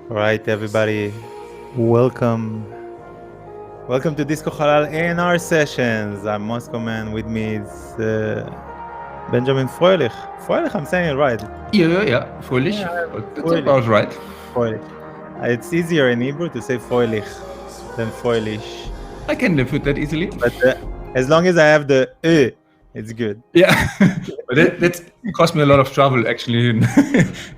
All right, everybody, welcome. Welcome to Disco Halal A&R Sessions. I'm Moscow Man. With me is Benjamin Fröhlich. Fröhlich, I'm saying it right. Yeah, Fröhlich. Yeah, That's Fröhlich. about right. Fröhlich. It's easier in Hebrew to say Fröhlich than Fröhlich. I can live with that easily. But as long as I have the it's good. Yeah, but that cost me a lot of trouble actually.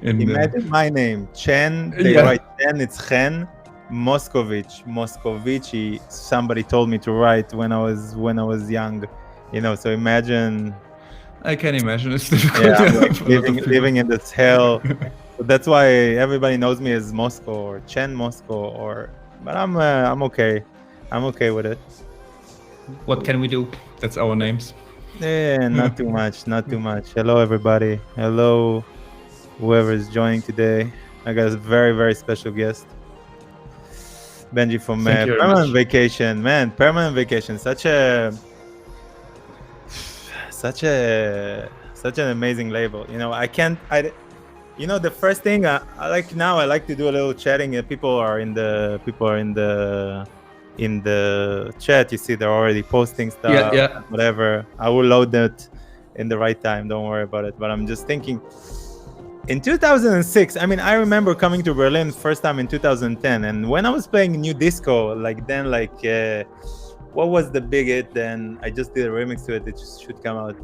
Imagine my name, Chen. They write Chen, it's Chen. Moscovici. Somebody told me to write when I was young, So imagine. I can imagine it's difficult. Yeah, I'm like living in this hell. So that's why everybody knows me as Moscow or Chen Moscow. But I'm okay. I'm okay with it. What can we do? That's our names. Yeah, not too much. Not too much. Hello, everybody. Hello, whoever is joining today. I got a very, very special guest. Benji from Permanent Vacation, man. Permanent Vacation, such an amazing label. The first thing I like to do a little chatting. People are in the chat. You see, they're already posting stuff. Yeah. Whatever. I will load that in the right time. Don't worry about it. But I'm just thinking. In 2006, I remember coming to Berlin first time in 2010, and when I was playing new disco, what was the big hit? Then I just did a remix to it. It just should come out.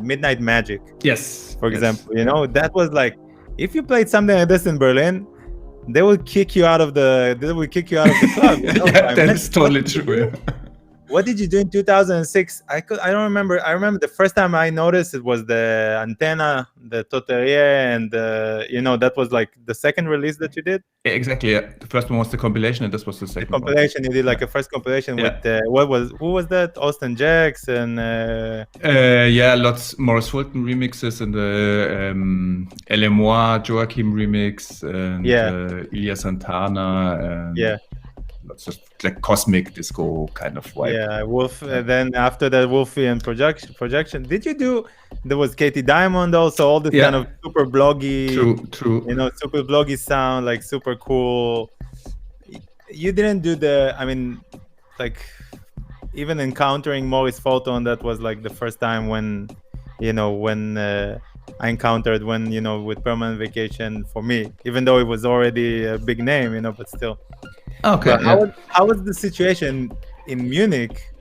Midnight Magic. Yes. For example, that was like, if you played something like this in Berlin, they would kick you out of the club. Yeah, that's totally true. What did you do in 2006? I don't remember. I remember the first time I noticed it was the Antenna, the Toterier, and that was like the second release that you did. Yeah, exactly. Yeah. The first one was the compilation, and this was the second. The compilation you did like a first compilation with who was that? Austin Jacks and lots Morris Fulton remixes and the LMOA Joachim remix and Ilya Santana and lots of like cosmic disco kind of vibe. Yeah, Wolf. Then after that, Wolfie and projection. Did you do? There was Katie Diamond also. All this kind of super bloggy. True. Super bloggy sound, like super cool. You didn't do even encountering Maurice Fulton. That was like the first time when I encountered with Permanent Vacation for me, even though it was already a big name, but still. Okay. How was the situation in Munich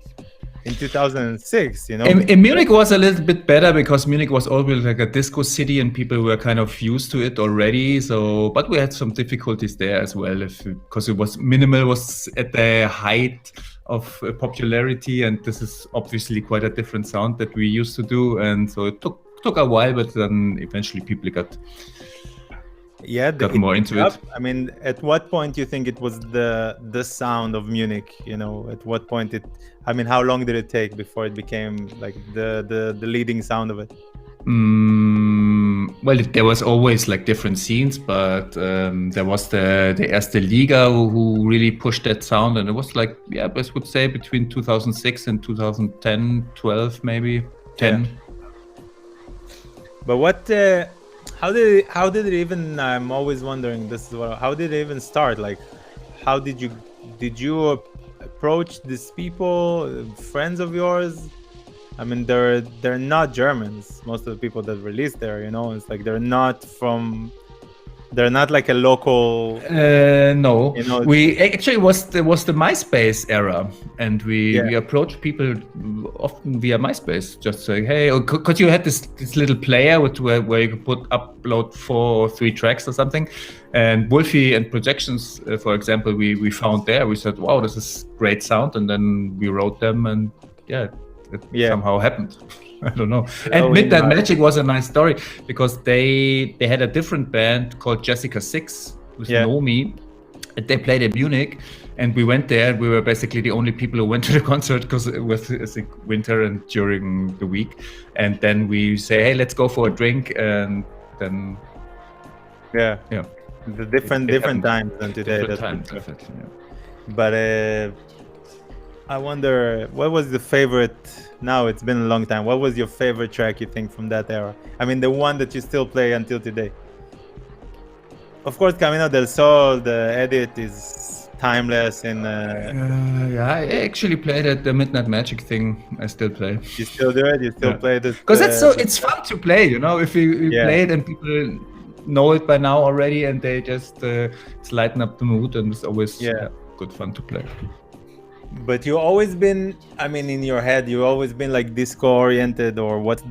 in 2006? In Munich was a little bit better because Munich was always like a disco city and people were kind of used to it already. So, but we had some difficulties there as well, because it was minimal, was at the height of popularity, and this is obviously quite a different sound that we used to do, and so it took a while, but then eventually people got more into it. At what point do you think it was the sound of Munich? At what point how long did it take before it became like the leading sound of it? Well, there was always like different scenes, but there was the Erste Liga who really pushed that sound, and it was like, I would say between 2006 and 2010, 12 maybe, 10. Yeah. But what? How did it even? I'm always wondering. How did it even start? Like, how did you approach these people, friends of yours? They're not Germans. Most of the people that released there, it's like they're not like a local. No, we actually was the MySpace era, and we approached people often via MySpace, just saying, hey, because you had this little player where you could upload 4 or 3 tracks or something, and Wolfie and Projections, for example, we found there. We said, wow, this is great sound, and then we wrote them, and it somehow happened. I don't know. And Midnight Magic was a nice story because they had a different band called Jessica 6 with Nomi, and they played in Munich, and we went there. We were basically the only people who went to the concert because it was winter and during the week. And then we say, hey, let's go for a drink, and then the different times than today. Different times, definitely. But I wonder, what was the favorite? Now it's been a long time. What was your favorite track, you think, from that era? The one that you still play until today. of course, Camino del Sol, the edit is timeless. And yeah, I actually played at the Midnight Magic thing. I still play. You still do it? You still play this? Because it's fun to play, you know. If you play it and people know it by now already, and they just it's lighten up the mood, and it's always good fun to play. But you always been, I mean, in your head, you always been like disco oriented, or what's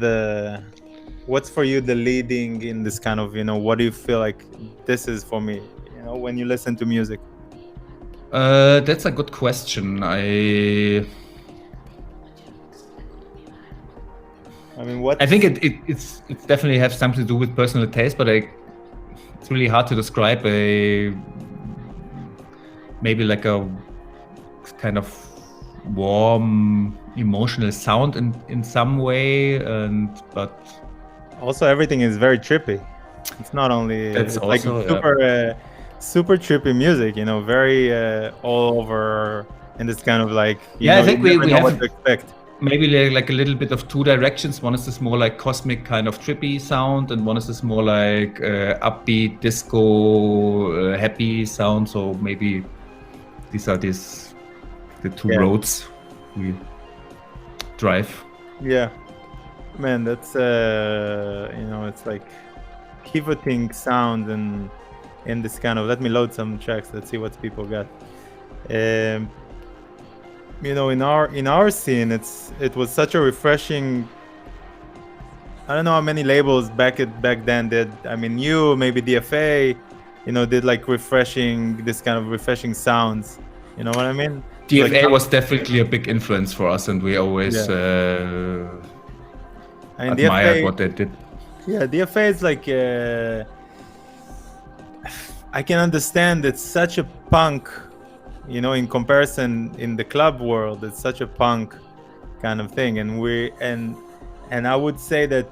for you the leading in this kind of, you know, what do you feel like this is for me, you know, when you listen to music? That's a good question. I mean, what? I think it's definitely have something to do with personal taste, but it's really hard to describe maybe like a kind of warm emotional sound in some way, but also everything is very trippy. It's not only it's also, like super trippy music, you know, very all over, and it's kind of like I think we know have what to expect. Maybe like a little bit of two directions. One is this more like cosmic kind of trippy sound, and one is this more like upbeat disco happy sound. So maybe these are the two roads we drive. Yeah, man, that's you know, it's like pivoting sound and in this kind of, let me load some tracks, let's see what people got. You know, in our scene, it was such a refreshing. I don't know how many labels back then did. I mean, maybe DFA, you know, did like this kind of refreshing sounds. You know what I mean? DFA was definitely a big influence for us, and we always admired what they did. Yeah, DFA is like I can understand it's such a punk. You know, in comparison, in the club world, it's such a punk kind of thing, and I would say that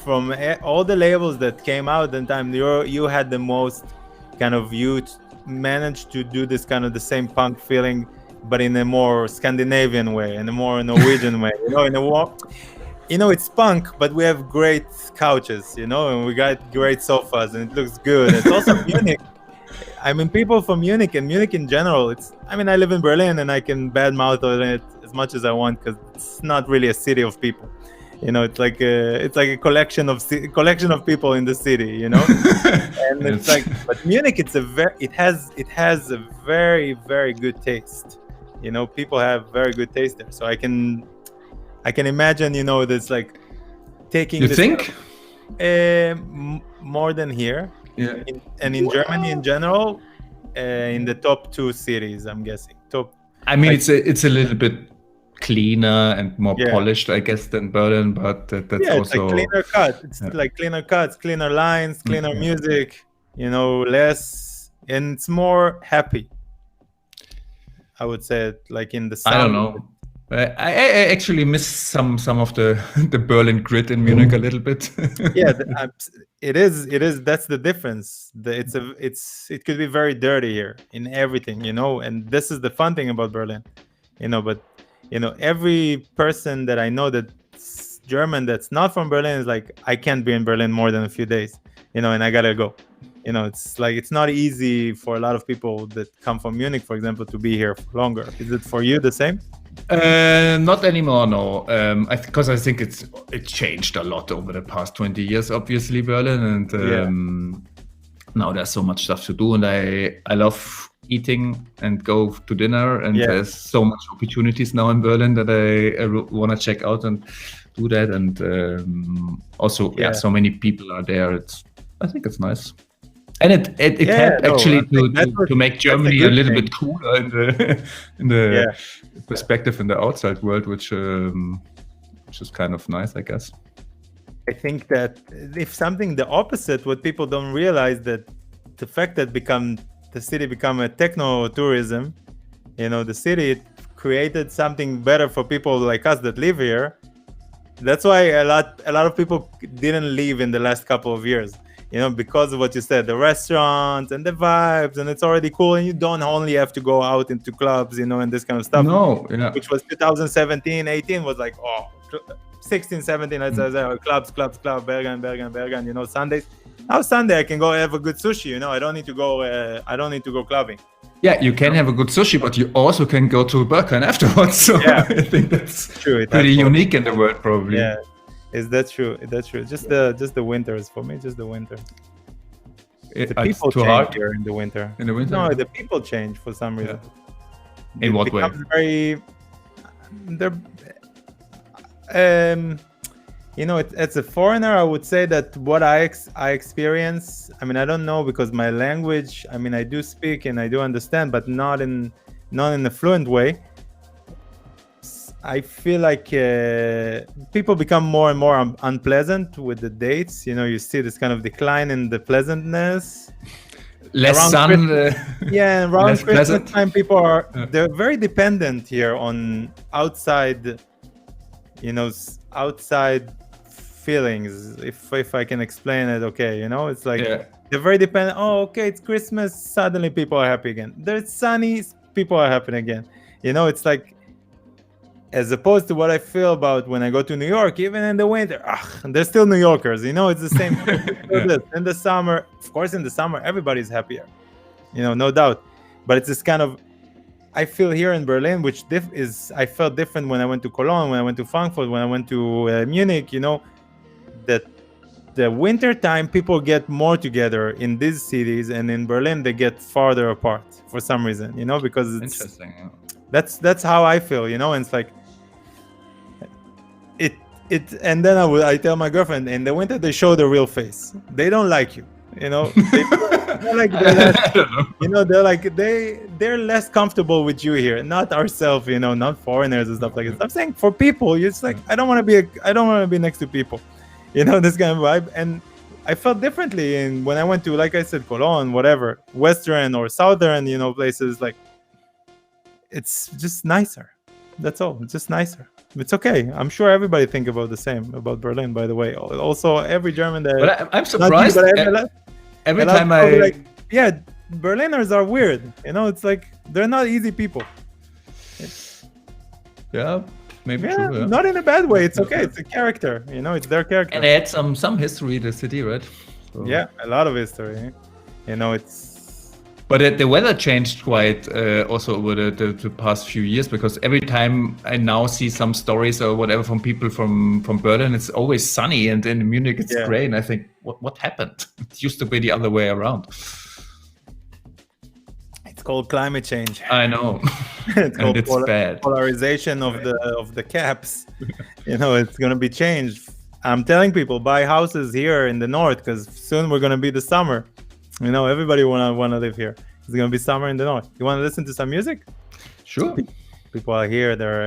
from all the labels that came out at the time, you had the most kind of, you managed to do this kind of the same punk feeling, but in a more Scandinavian way, in a more Norwegian way. You know, you know, it's punk, but we have great couches, you know, and we got great sofas, and it looks good. It's also Munich. I mean, people from Munich and Munich in general, I mean, I live in Berlin and I can badmouth on it as much as I want because it's not really a city of people. You know, it's like a collection of people in the city, you know? And it's like, but Munich, it has a very, very good taste. You know, people have very good taste there. So I can imagine, you know, that's like taking. You think? More than here. Yeah. In Germany in general, in the top 2 cities, I'm guessing. I mean, like, it's a little bit cleaner and more polished, I guess, than Berlin, but that's also it's like cleaner cuts. It's like cleaner cuts, cleaner lines, cleaner music. You know, less, and it's more happy. I would say it, like in the sound. I don't know. I actually miss some of the Berlin grit in Munich a little bit. Yeah, it is. That's the difference. It could be very dirty here in everything, you know. And this is the fun thing about Berlin, you know. But you know, every person that I know that's German that's not from Berlin is like, I can't be in Berlin more than a few days, you know, and I gotta go. You know, it's like, it's not easy for a lot of people that come from Munich, for example, to be here for longer. Is it for you the same? Not anymore, no. Because I think it changed a lot over the past 20 years, obviously, Berlin, and now there's so much stuff to do, and I love eating and go to dinner, and there's so much opportunities now in Berlin that I want to check out and do that, and also so many people are there. I think it's nice. And it helped actually to make Germany a little bit cooler in the perspective in the outside world, which is kind of nice, I guess. I think that if something the opposite, what people don't realize, that the fact that the city become a techno tourism, you know, the city created something better for people like us that live here. That's why a lot of people didn't leave in the last couple of years. You know, because of what you said, the restaurants and the vibes, and it's already cool, and you don't only have to go out into clubs, you know, and this kind of stuff. No, which was 2017, 18 was like, 16, 17, let's say, clubs, Bergen, you know, Sundays. Now Sunday I can go have a good sushi. You know, I don't need to go. I don't need to go clubbing. Yeah, you can have a good sushi, but you also can go to Berghain afterwards. So yeah. I think that's true. Pretty unique in the world, probably. Yeah, is that true? That's true. Just the winters for me. Just the winter. The people change here in the winter. In the winter? No, the people change for some reason. Yeah. In what way? Very. They're. You know, as a foreigner, I would say that what I experience, I mean, I don't know, because my language, I mean, I do speak and I do understand, but not in a fluent way. I feel like people become more and more unpleasant with the dates. You know, you see this kind of decline in the pleasantness. Less sun. Yeah, around Christmas time, people are they're very dependent here on outside. You know, outside feelings, if I can explain it, okay, you know, it's like they're very dependent. Oh, okay, it's Christmas, suddenly people are happy again. There's sunny, people are happy again. You know, it's like, as opposed to what I feel about when I go to New York, even in the winter, they're still New Yorkers, you know, it's the same. In the summer, of course, in the summer, everybody's happier, you know, no doubt. But it's this kind of, I feel here in Berlin, which I felt different when I went to Cologne, when I went to Frankfurt, when I went to Munich, you know, that the winter time people get more together in these cities, and in Berlin they get farther apart for some reason, you know, because it's interesting. That's how I feel, you know, and it's like it and then I tell my girlfriend, in the winter they show the real face. They don't like you, you know. They're like, you know, they're less comfortable with you here, not ourselves, you know, not foreigners and stuff like that. I'm saying for people, it's like I don't want to be next to people, you know, this kind of vibe. And I felt differently when I went to, like I said, Cologne, whatever, Western or Southern, you know, places. Like, it's just nicer. That's all. It's just nicer. It's okay. I'm sure everybody think about the same about Berlin, by the way. Also, every German that. But I'm surprised. Every time like, yeah, Berliners are weird. You know, it's like they're not easy people. Yeah, maybe true. Yeah. Not in a bad way. It's okay. It's a character. You know, it's their character. And they had some history, the city, right? So. Yeah, a lot of history. You know, it's. But the weather changed quite also over the past few years, because every time I now see some stories or whatever from people from Berlin, it's always sunny, and in Munich it's gray. And I think, what happened? It used to be the other way around. It's called climate change. I know. It's called bad. Polarization of the caps. You know, it's gonna be changed. I'm telling people, buy houses here in the north, because soon we're gonna be the summer. You know, everybody wanna live here. It's gonna be summer in the north. You wanna listen to some music? Sure. People are here. They're